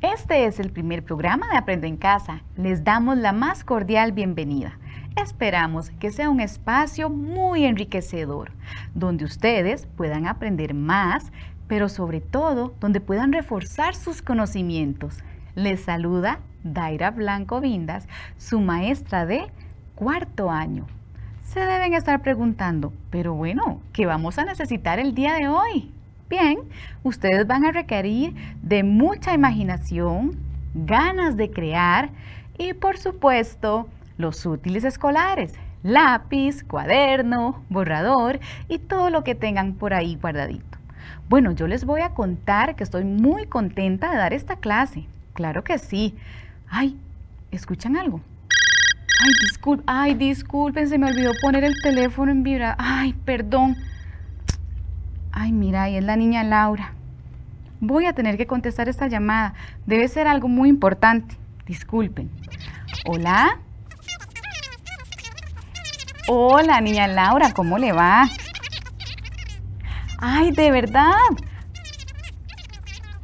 Este es el primer programa de Aprende en Casa. Les damos la más cordial bienvenida. Esperamos que sea un espacio muy enriquecedor, donde ustedes puedan aprender más, pero sobre todo donde puedan reforzar sus conocimientos. Les saluda Daira Blanco Vindas, su maestra de cuarto año. Se deben estar preguntando, pero bueno, ¿qué vamos a necesitar el día de hoy? Bien, ustedes van a requerir de mucha imaginación, ganas de crear y por supuesto los útiles escolares, lápiz, cuaderno, borrador y todo lo que tengan por ahí guardadito. Bueno, yo les voy a contar que estoy muy contenta de dar esta clase. Claro que sí. Ay, ¿escuchan algo? Ay, disculpen, se me olvidó poner el teléfono en vibra. Ay, perdón. Ay, mira, ahí es la niña Laura. Voy a tener que contestar esta llamada. Debe ser algo muy importante. Disculpen. ¿Hola? Hola, niña Laura, ¿cómo le va? Ay, ¿de verdad?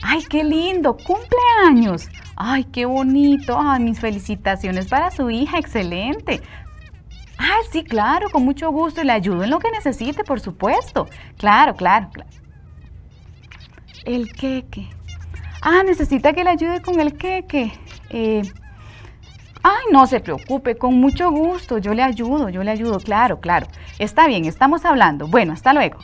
Ay, qué lindo, cumpleaños. Ay, qué bonito. Ay, mis felicitaciones para su hija, excelente. Ah, sí, claro, con mucho gusto y le ayudo en lo que necesite, por supuesto. Claro. El queque. Ah, necesita que le ayude con el queque. Ay, no se preocupe, con mucho gusto, yo le ayudo, claro. Está bien, estamos hablando. Bueno, hasta luego.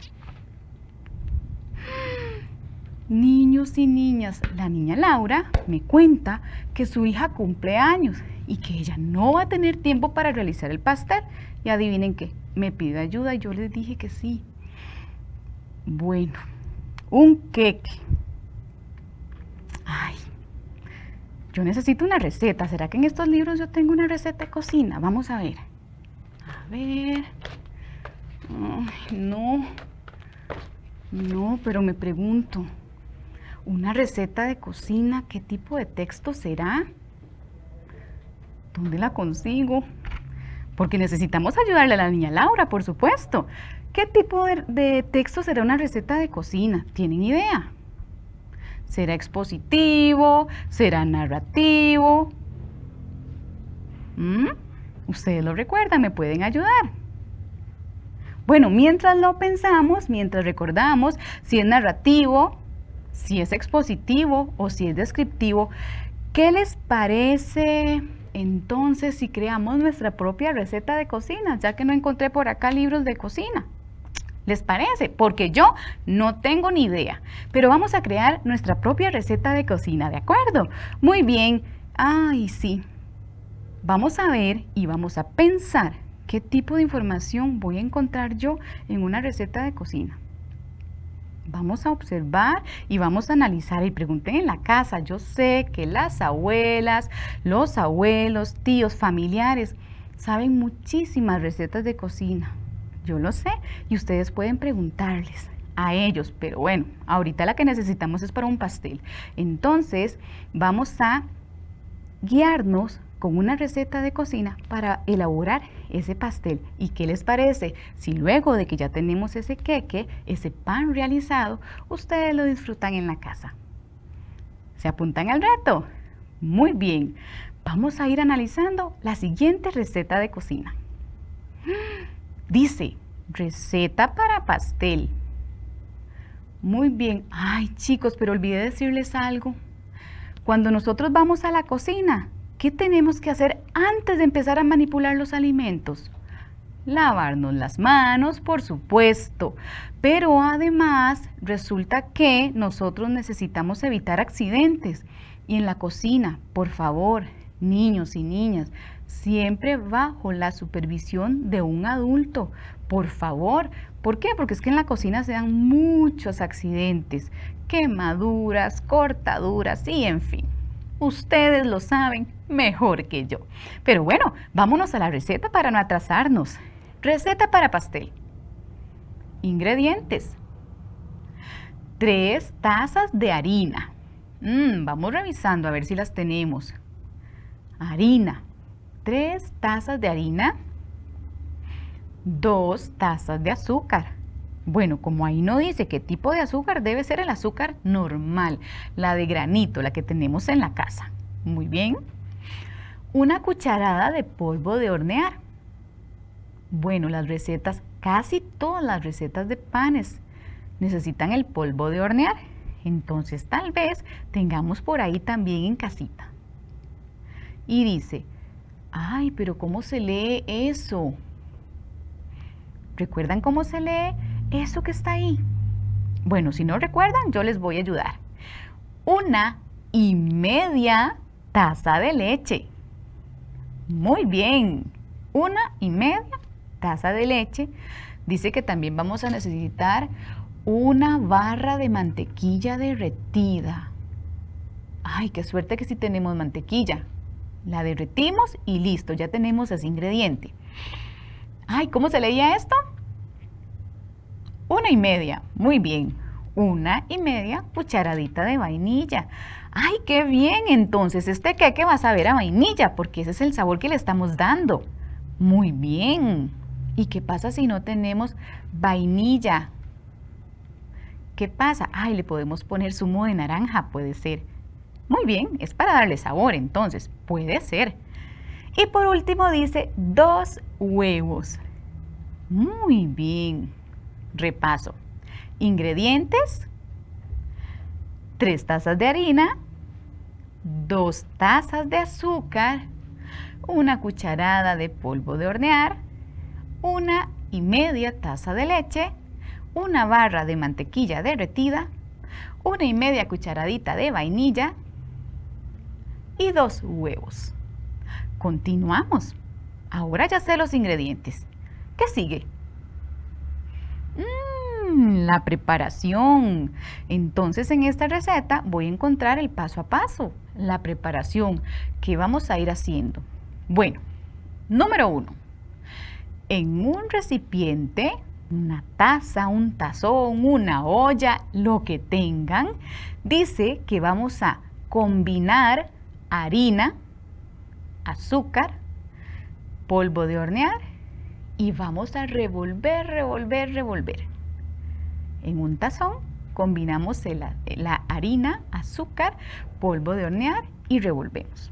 Niños y niñas, la niña Laura me cuenta que su hija cumple años y que ella no va a tener tiempo para realizar el pastel. Y adivinen qué, me pide ayuda y yo les dije que sí. Bueno, un queque. Ay, yo necesito una receta. ¿Será que en estos libros yo tengo una receta de cocina? Vamos a ver. A ver. Ay, no, pero me pregunto. ¿Una receta de cocina? ¿Qué tipo de texto será? ¿Dónde la consigo? Porque necesitamos ayudarle a la niña Laura, por supuesto. ¿Qué tipo de texto será una receta de cocina? ¿Tienen idea? ¿Será expositivo? ¿Será narrativo? ¿Ustedes lo recuerdan? ¿Me pueden ayudar? Bueno, mientras lo pensamos, mientras recordamos si es narrativo, si es expositivo o si es descriptivo, ¿qué les parece entonces si creamos nuestra propia receta de cocina? Ya que no encontré por acá libros de cocina. ¿Les parece? Porque yo no tengo ni idea, pero vamos a crear nuestra propia receta de cocina, ¿de acuerdo? Muy bien. Ay, sí. Vamos a ver y vamos a pensar qué tipo de información voy a encontrar yo en una receta de cocina. Vamos a observar y vamos a analizar y pregunten en la casa. Yo sé que las abuelas, los abuelos, tíos, familiares saben muchísimas recetas de cocina. Yo lo sé y ustedes pueden preguntarles a ellos, pero bueno, ahorita la que necesitamos es para un pastel. Entonces vamos a guiarnos con una receta de cocina para elaborar ese pastel. ¿Y qué les parece si luego de que ya tenemos ese queque, ese pan realizado, ustedes lo disfrutan en la casa? ¿Se apuntan al reto? Muy bien, vamos a ir analizando la siguiente receta de cocina. Dice, receta para pastel. Muy bien. Ay, chicos, pero olvidé decirles algo. Cuando nosotros vamos a la cocina, ¿qué tenemos que hacer antes de empezar a manipular los alimentos? Lavarnos las manos, por supuesto, pero además resulta que nosotros necesitamos evitar accidentes. Y en la cocina, por favor, niños y niñas, siempre bajo la supervisión de un adulto, por favor. ¿Por qué? Porque es que en la cocina se dan muchos accidentes, quemaduras, cortaduras y en fin. Ustedes lo saben mejor que yo. Pero bueno, vámonos a la receta para no atrasarnos. Receta para pastel. Ingredientes. 3 tazas de harina. Vamos revisando a ver si las tenemos. Harina. 3 tazas de harina. 2 tazas de azúcar. Bueno, como ahí no dice qué tipo de azúcar, debe ser el azúcar normal, la de granito, la que tenemos en la casa. Muy bien. 1 cucharada de polvo de hornear. Bueno, las recetas, casi todas las recetas de panes necesitan el polvo de hornear. Entonces tal vez tengamos por ahí también en casita. Y dice, ay, pero ¿cómo se lee eso? ¿Recuerdan cómo se lee eso que está ahí? Bueno, si no recuerdan, yo les voy a ayudar. 1,5 taza de leche. Muy bien. 1,5 taza de leche. Dice que también vamos a necesitar 1 barra de mantequilla derretida. Ay, qué suerte que sí tenemos mantequilla. La derretimos y listo, ya tenemos ese ingrediente. Ay, ¿cómo se leía esto? 1,5. Muy bien. 1,5 cucharadita de vainilla. ¡Ay, qué bien! Entonces, este queque va a saber a vainilla, porque ese es el sabor que le estamos dando. Muy bien. ¿Y qué pasa si no tenemos vainilla? ¿Qué pasa? ¡Ay, le podemos poner zumo de naranja! Puede ser. Muy bien, es para darle sabor, entonces, puede ser. Y por último dice 2 huevos. Muy bien. Repaso. Ingredientes. 3 tazas de harina, 2 tazas de azúcar, 1 cucharada de polvo de hornear, 1,5 taza de leche, 1 barra de mantequilla derretida, 1,5 cucharadita de vainilla y 2 huevos. Continuamos. Ahora ya sé los ingredientes. ¿Qué sigue? La preparación. Entonces en esta receta voy a encontrar el paso a paso, la preparación que vamos a ir haciendo. Bueno, número 1. En un recipiente, una taza, un tazón, una olla, lo que tengan, dice que vamos a combinar harina, azúcar, polvo de hornear y vamos a revolver, revolver, revolver. En un tazón combinamos la harina, azúcar, polvo de hornear y revolvemos.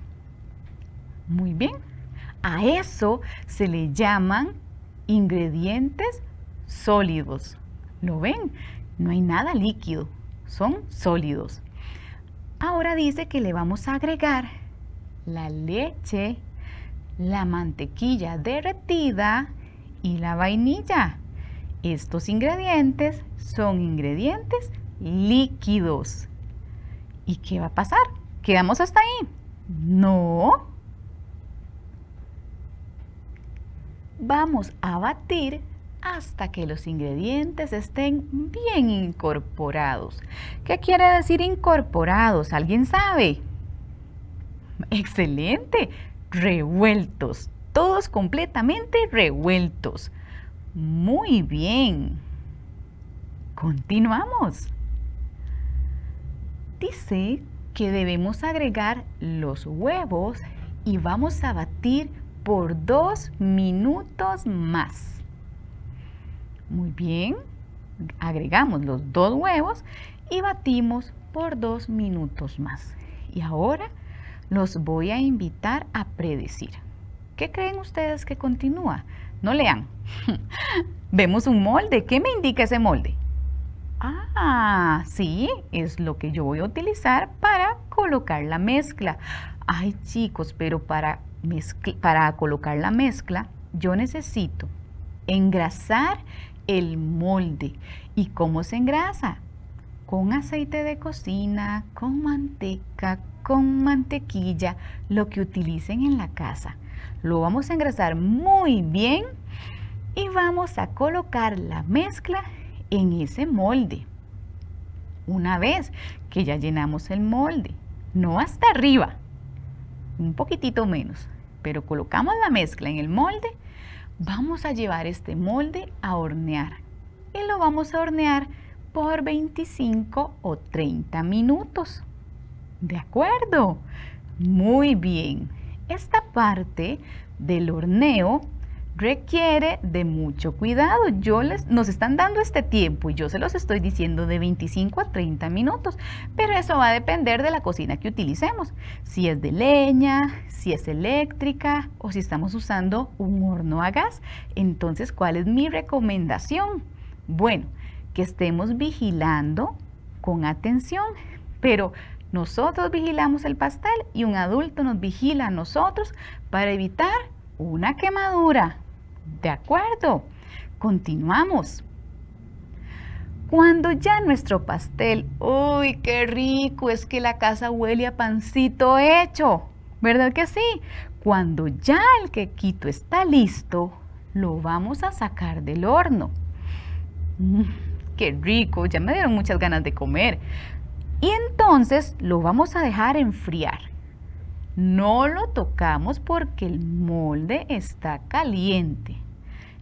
Muy bien. A eso se le llaman ingredientes sólidos. ¿Lo ven? No hay nada líquido, son sólidos. Ahora dice que le vamos a agregar la leche, la mantequilla derretida y la vainilla. Estos ingredientes son ingredientes líquidos. ¿Y qué va a pasar? ¿Quedamos hasta ahí? No. Vamos a batir hasta que los ingredientes estén bien incorporados. ¿Qué quiere decir incorporados? ¿Alguien sabe? Excelente. Revueltos. Todos completamente revueltos. Muy bien. Continuamos. Dice que debemos agregar los huevos y vamos a batir por 2 minutos más. Muy bien. Agregamos los 2 huevos y batimos por 2 minutos más. Y ahora los voy a invitar a predecir. ¿Qué creen ustedes que continúa? No lean. Vemos un molde. ¿Qué me indica ese molde? Ah, sí, es lo que yo voy a utilizar para colocar la mezcla. Ay, chicos, pero para colocar la mezcla, yo necesito engrasar el molde. ¿Y cómo se engrasa? Con aceite de cocina, con manteca, con mantequilla, lo que utilicen en la casa. Lo vamos a engrasar muy bien y vamos a colocar la mezcla en ese molde. Una vez que ya llenamos el molde, no hasta arriba, un poquitito menos, pero colocamos la mezcla en el molde. Vamos a llevar este molde a hornear y lo vamos a hornear por 25 o 30 minutos. ¿De acuerdo? Muy bien. Esta parte del horneo requiere de mucho cuidado. Nos están dando este tiempo y yo se los estoy diciendo de 25 a 30 minutos, pero eso va a depender de la cocina que utilicemos. Si es de leña, si es eléctrica o si estamos usando un horno a gas. Entonces, ¿cuál es mi recomendación? Bueno, que estemos vigilando con atención, pero nosotros vigilamos el pastel y un adulto nos vigila a nosotros para evitar una quemadura. ¿De acuerdo? Continuamos. Cuando ya nuestro pastel, ¡uy, qué rico! Es que la casa huele a pancito hecho, ¿verdad que sí? Cuando ya el quequito está listo, lo vamos a sacar del horno. ¡Qué rico! Ya me dieron muchas ganas de comer. Y entonces lo vamos a dejar enfriar. No lo tocamos porque el molde está caliente.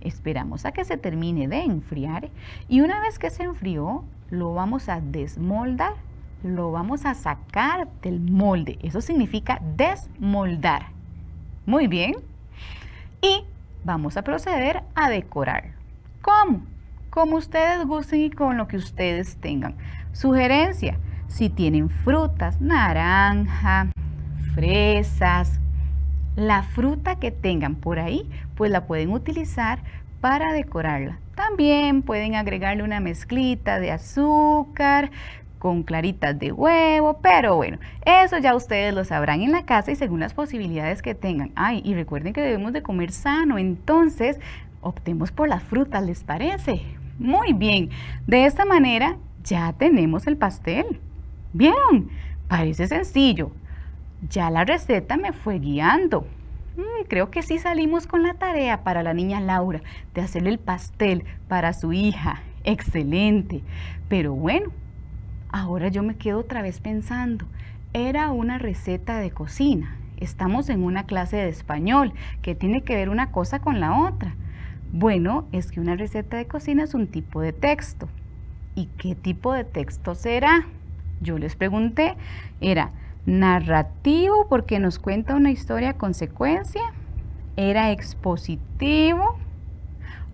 Esperamos a que se termine de enfriar y una vez que se enfrió, lo vamos a desmoldar. Lo vamos a sacar del molde. Eso significa desmoldar. Muy bien. Y vamos a proceder a decorar. ¿Cómo? Como ustedes gusten y con lo que ustedes tengan. Sugerencia, si tienen frutas, naranja, fresas, la fruta que tengan por ahí, pues la pueden utilizar para decorarla. También pueden agregarle una mezclita de azúcar con claritas de huevo, pero bueno, eso ya ustedes lo sabrán en la casa y según las posibilidades que tengan. Ay, y recuerden que debemos de comer sano, entonces optemos por las frutas, ¿les parece? Muy bien, de esta manera ya tenemos el pastel. ¿Vieron? Parece sencillo. Ya la receta me fue guiando. Creo que sí salimos con la tarea para la niña Laura de hacerle el pastel para su hija. Excelente. Pero bueno, ahora yo me quedo otra vez pensando. Era una receta de cocina. Estamos en una clase de español. ¿Qué tiene que ver una cosa con la otra? Bueno, es que una receta de cocina es un tipo de texto. ¿Y qué tipo de texto será? Yo les pregunté, ¿era narrativo porque nos cuenta una historia con secuencia? ¿Era expositivo?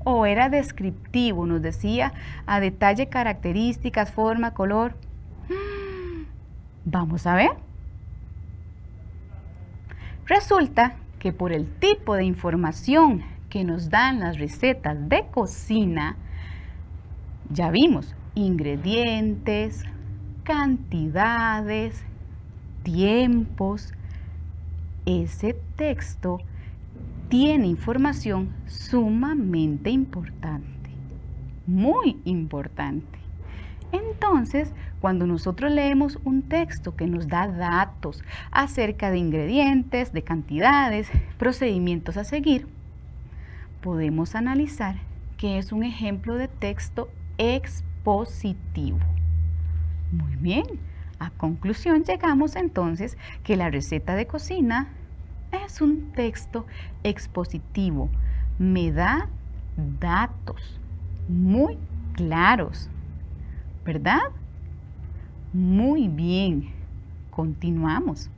¿O era descriptivo? Nos decía a detalle características, forma, color. Vamos a ver. Resulta que por el tipo de información que nos dan las recetas de cocina, ya vimos ingredientes, cantidades, tiempos. Ese texto tiene información sumamente importante, muy importante. Entonces, cuando nosotros leemos un texto que nos da datos acerca de ingredientes, de cantidades, procedimientos a seguir, podemos analizar que es un ejemplo de texto expositivo. Muy bien, a conclusión llegamos entonces que la receta de cocina es un texto expositivo. Me da datos muy claros, ¿verdad? Muy bien, continuamos.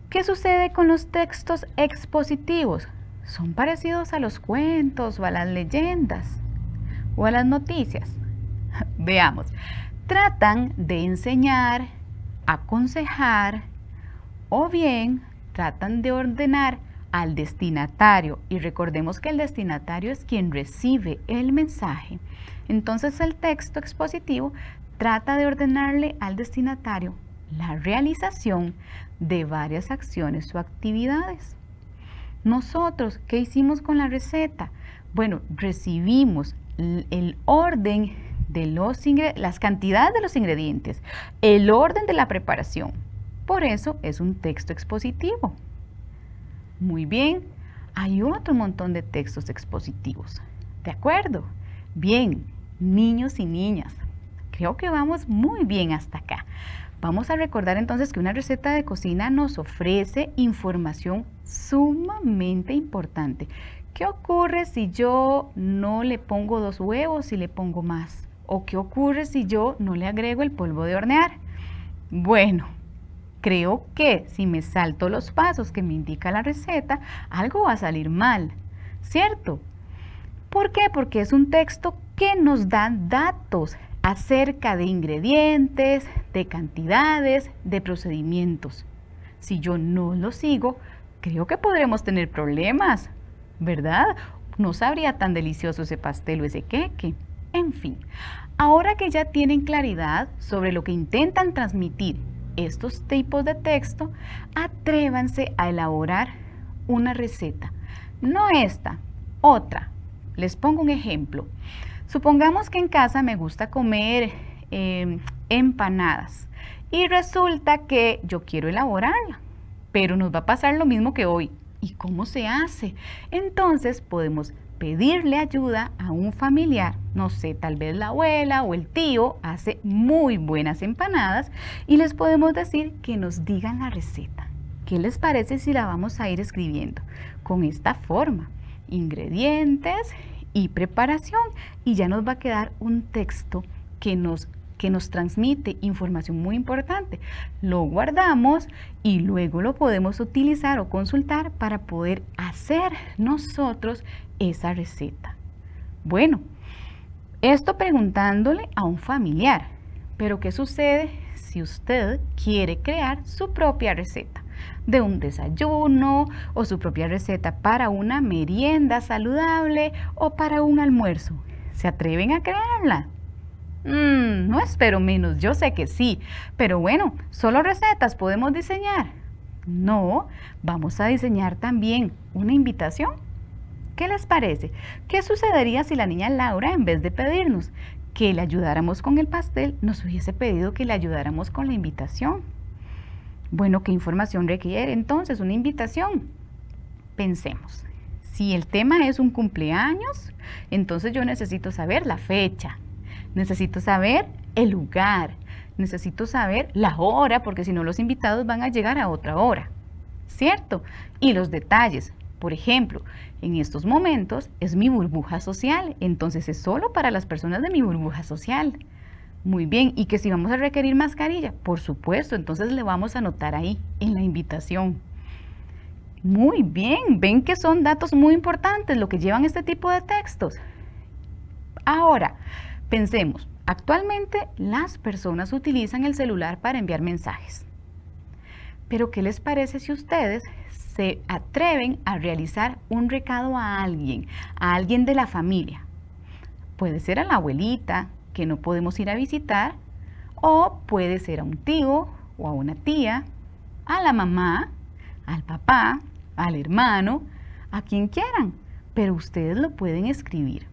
¿Qué sucede con los textos expositivos? ¿Son parecidos a los cuentos o a las leyendas o a las noticias? Veamos, tratan de enseñar, aconsejar o bien tratan de ordenar al destinatario. Y recordemos que el destinatario es quien recibe el mensaje. Entonces el texto expositivo trata de ordenarle al destinatario la realización de varias acciones o actividades. Nosotros, ¿qué hicimos con la receta? Bueno, recibimos el orden de las cantidades de los ingredientes, el orden de la preparación. Por eso es un texto expositivo. Muy bien, hay otro montón de textos expositivos. ¿De acuerdo? Bien, niños y niñas, creo que vamos muy bien hasta acá. Vamos a recordar entonces que una receta de cocina nos ofrece información sumamente importante. ¿Qué ocurre si yo no le pongo 2 huevos y le pongo más? ¿O qué ocurre si yo no le agrego el polvo de hornear? Bueno, creo que si me salto los pasos que me indica la receta, algo va a salir mal, ¿cierto? ¿Por qué? Porque es un texto que nos da datos acerca de ingredientes, de cantidades, de procedimientos. Si yo no lo sigo, creo que podremos tener problemas, ¿verdad? No sabría tan delicioso ese pastel o ese queque. En fin, ahora que ya tienen claridad sobre lo que intentan transmitir estos tipos de texto, atrévanse a elaborar una receta. No esta, otra. Les pongo un ejemplo. Supongamos que en casa me gusta comer empanadas y resulta que yo quiero elaborarla, pero nos va a pasar lo mismo que hoy. ¿Y cómo se hace? Entonces podemos pedirle ayuda a un familiar, no sé, tal vez la abuela o el tío hace muy buenas empanadas y les podemos decir que nos digan la receta. ¿Qué les parece si la vamos a ir escribiendo con esta forma? Ingredientes y preparación, y ya nos va a quedar un texto que nos transmite información muy importante. Lo guardamos y luego lo podemos utilizar o consultar para poder hacer nosotros esa receta. Bueno, esto preguntándole a un familiar, pero ¿qué sucede si usted quiere crear su propia receta de un desayuno o su propia receta para una merienda saludable o para un almuerzo? ¿Se atreven a crearla? No espero menos, yo sé que sí, pero bueno, ¿solo recetas podemos diseñar? No, vamos a diseñar también una invitación. ¿Qué les parece? ¿Qué sucedería si la niña Laura, en vez de pedirnos que le ayudáramos con el pastel, nos hubiese pedido que le ayudáramos con la invitación? Bueno, ¿qué información requiere entonces una invitación? Pensemos, si el tema es un cumpleaños, entonces yo necesito saber la fecha, necesito saber el lugar, necesito saber la hora, porque si no los invitados van a llegar a otra hora, ¿cierto? Y los detalles. Por ejemplo, en estos momentos es mi burbuja social, entonces es solo para las personas de mi burbuja social. Muy bien, y que si vamos a requerir mascarilla, por supuesto, entonces le vamos a anotar ahí en la invitación. Muy bien, ven que son datos muy importantes lo que llevan este tipo de textos. Ahora, pensemos, actualmente las personas utilizan el celular para enviar mensajes. Pero ¿qué les parece si ustedes se atreven a realizar un recado a alguien de la familia? Puede ser a la abuelita, que no podemos ir a visitar, o puede ser a un tío o a una tía, a la mamá, al papá, al hermano, a quien quieran, pero ustedes lo pueden escribir.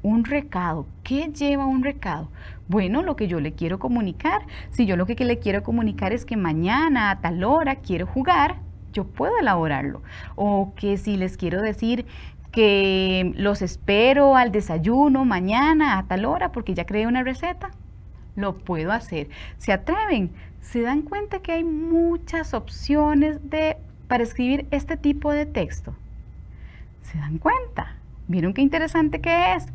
Un recado. ¿Qué lleva un recado? Bueno, lo que yo le quiero comunicar. Si yo lo que le quiero comunicar es que mañana a tal hora quiero jugar, yo puedo elaborarlo. O que si les quiero decir que los espero al desayuno mañana a tal hora porque ya creé una receta, lo puedo hacer. ¿Se atreven? ¿Se dan cuenta que hay muchas opciones para escribir este tipo de texto? ¿Se dan cuenta? ¿Vieron qué interesante que es?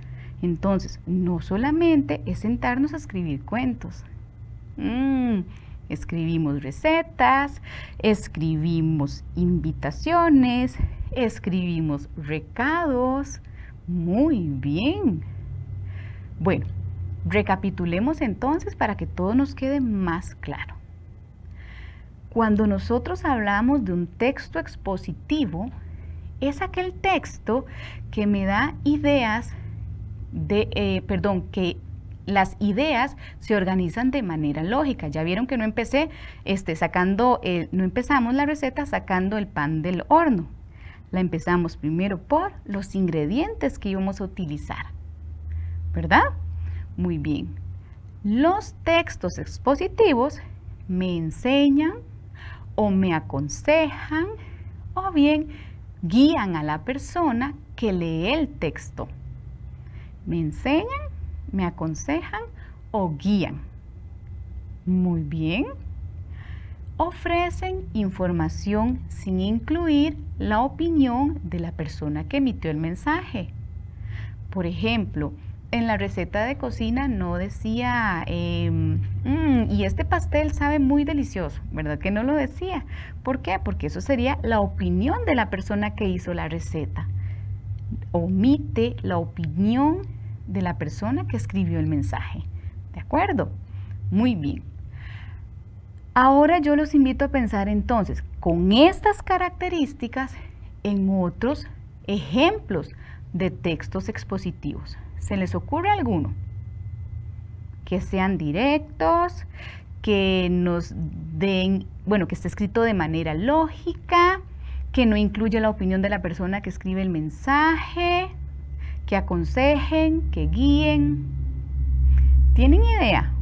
Entonces, no solamente es sentarnos a escribir cuentos. Escribimos recetas, escribimos invitaciones, escribimos recados. Muy bien. Bueno, recapitulemos entonces para que todo nos quede más claro. Cuando nosotros hablamos de un texto expositivo, es aquel texto que me da ideas que las ideas se organizan de manera lógica. Ya vieron que no empezamos la receta sacando el pan del horno. La empezamos primero por los ingredientes que íbamos a utilizar, ¿verdad? Muy bien. Los textos expositivos me enseñan o me aconsejan o bien guían a la persona que lee el texto. Me enseñan, me aconsejan o guían. Muy bien. ofrecen información sin incluir la opinión de la persona que emitió el mensaje. Por ejemplo, en la receta de cocina no decía, y este pastel sabe muy delicioso, ¿verdad que no lo decía? ¿Por qué? Porque eso sería la opinión de la persona que hizo la receta. Omite la opinión de la persona que escribió el mensaje. ¿De acuerdo? Muy bien. Ahora yo los invito a pensar entonces, con estas características, en otros ejemplos de textos expositivos. ¿Se les ocurre alguno? Que sean directos, que nos den, bueno, que esté escrito de manera lógica, que no incluya la opinión de la persona que escribe el mensaje, que aconsejen, que guíen. ¿Tienen idea?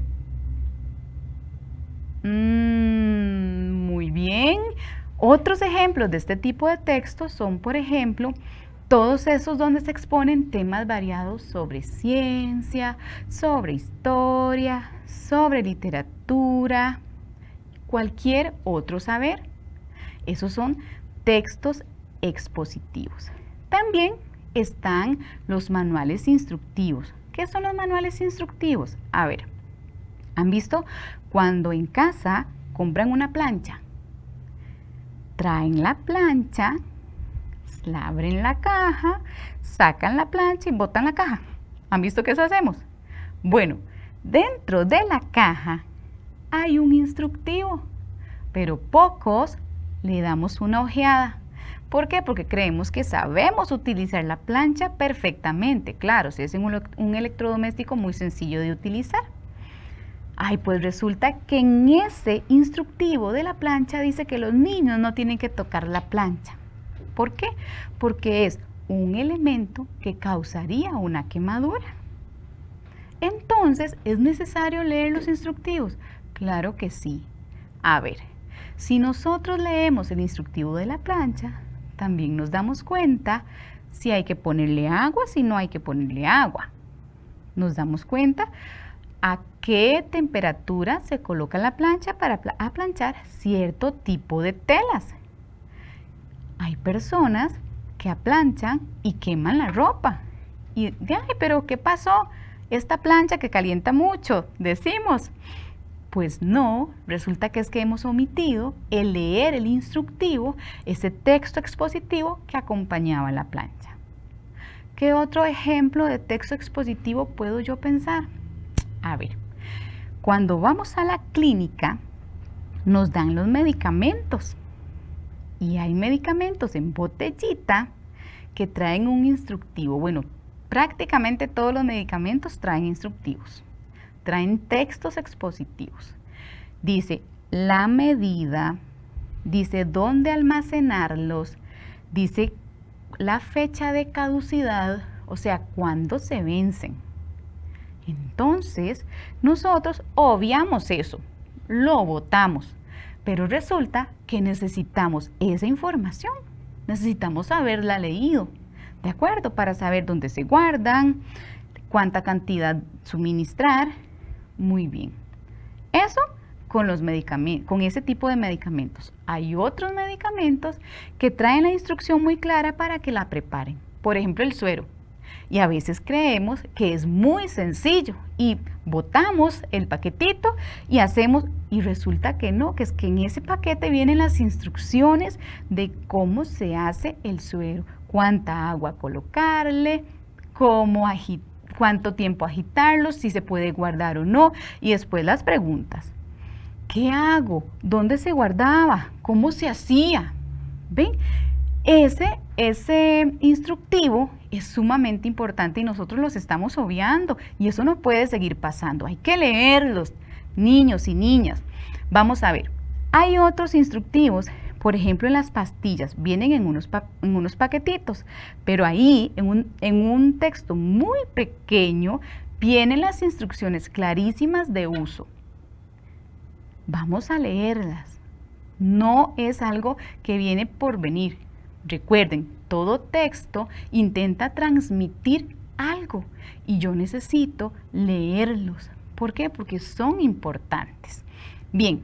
Muy bien. Otros ejemplos de este tipo de textos son, por ejemplo, todos esos donde se exponen temas variados sobre ciencia, sobre historia, sobre literatura, cualquier otro saber. Esos son textos expositivos. También están los manuales instructivos. ¿Qué son los manuales instructivos? A ver, ¿han visto cuando en casa compran una plancha? Traen la plancha, la abren la caja, sacan la plancha y botan la caja. ¿Han visto que eso hacemos? Bueno, dentro de la caja hay un instructivo, pero pocos le damos una ojeada. ¿Por qué? Porque creemos que sabemos utilizar la plancha perfectamente. Claro, si es un electrodoméstico muy sencillo de utilizar. Ay, pues resulta que en ese instructivo de la plancha dice que los niños no tienen que tocar la plancha. ¿Por qué? Porque es un elemento que causaría una quemadura. Entonces, ¿es necesario leer los instructivos? Claro que sí. A ver, si nosotros leemos el instructivo de la plancha, también nos damos cuenta si hay que ponerle agua, si no hay que ponerle agua. Nos damos cuenta a qué temperatura se coloca la plancha para aplanchar cierto tipo de telas. Hay personas que aplanchan y queman la ropa. Y, ay, pero ¿qué pasó? Esta plancha que calienta mucho, decimos. Pues no, resulta que es que hemos omitido el leer el instructivo, ese texto expositivo que acompañaba la plancha. ¿Qué otro ejemplo de texto expositivo puedo yo pensar? A ver, cuando vamos a la clínica, nos dan los medicamentos. Y hay medicamentos en botellita que traen un instructivo. Bueno, prácticamente todos los medicamentos traen instructivos. Traen textos expositivos. Dice la medida, dice dónde almacenarlos, dice la fecha de caducidad, o sea, cuándo se vencen. Entonces, nosotros obviamos eso, lo botamos, pero resulta que necesitamos esa información, necesitamos haberla leído, ¿de acuerdo? Para saber dónde se guardan, cuánta cantidad suministrar. Muy bien. Eso con los medicamentos, con ese tipo de medicamentos. Hay otros medicamentos que traen la instrucción muy clara para que la preparen. Por ejemplo, el suero. Y a veces creemos que es muy sencillo y botamos el paquetito y hacemos, y resulta que no, que es que en ese paquete vienen las instrucciones de cómo se hace el suero, cuánta agua colocarle, cuánto tiempo agitarlo, si se puede guardar o no, y después las preguntas. ¿Qué hago? ¿Dónde se guardaba? ¿Cómo se hacía? ¿Ven? Ese instructivo es sumamente importante y nosotros los estamos obviando y eso no puede seguir pasando. Hay que leerlos, niños y niñas. Vamos a ver, hay otros instructivos, por ejemplo en las pastillas, vienen en unos paquetitos, pero ahí en un texto muy pequeño vienen las instrucciones clarísimas de uso. Vamos a leerlas. No es algo que viene por venir. Recuerden, todo texto intenta transmitir algo y yo necesito leerlos. ¿Por qué? Porque son importantes. Bien,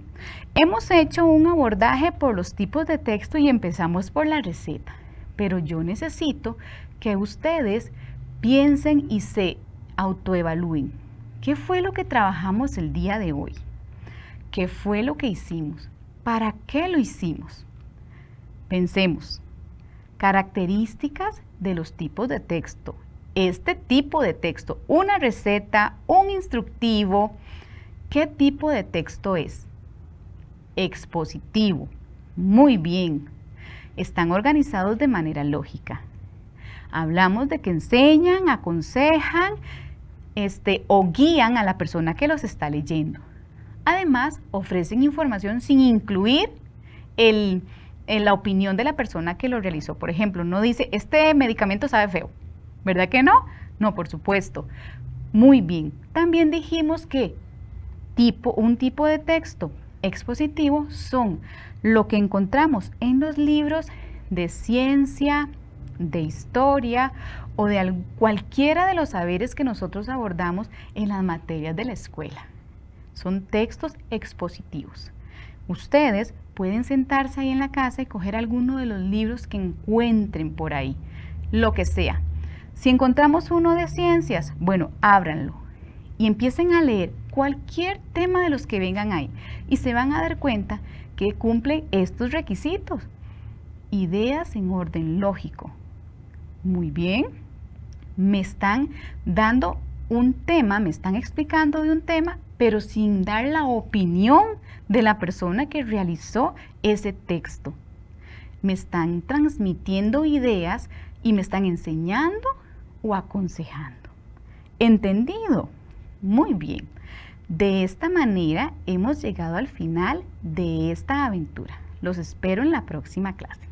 hemos hecho un abordaje por los tipos de texto y empezamos por la receta, pero yo necesito que ustedes piensen y se autoevalúen. ¿Qué fue lo que trabajamos el día de hoy? ¿Qué fue lo que hicimos? ¿Para qué lo hicimos? Pensemos. Características de los tipos de texto. Este tipo de texto, una receta, un instructivo, ¿qué tipo de texto es? Expositivo. Muy bien. Están organizados de manera lógica. Hablamos de que enseñan, aconsejan, o guían a la persona que los está leyendo. Además, ofrecen información sin incluir la opinión de la persona que lo realizó. Por ejemplo, no dice, este medicamento sabe feo. ¿Verdad que no? No, por supuesto. Muy bien. También dijimos que un tipo de texto expositivo son lo que encontramos en los libros de ciencia, de historia o de cualquiera de los saberes que nosotros abordamos en las materias de la escuela. Son textos expositivos. Ustedes pueden sentarse ahí en la casa y coger alguno de los libros que encuentren por ahí, lo que sea. Si encontramos uno de ciencias, bueno, ábranlo y empiecen a leer cualquier tema de los que vengan ahí y se van a dar cuenta que cumple estos requisitos. Ideas en orden lógico. Muy bien, me están dando un tema, me están explicando de un tema, pero sin dar la opinión de la persona que realizó ese texto. Me están transmitiendo ideas y me están enseñando o aconsejando. ¿Entendido? Muy bien. De esta manera hemos llegado al final de esta aventura. Los espero en la próxima clase.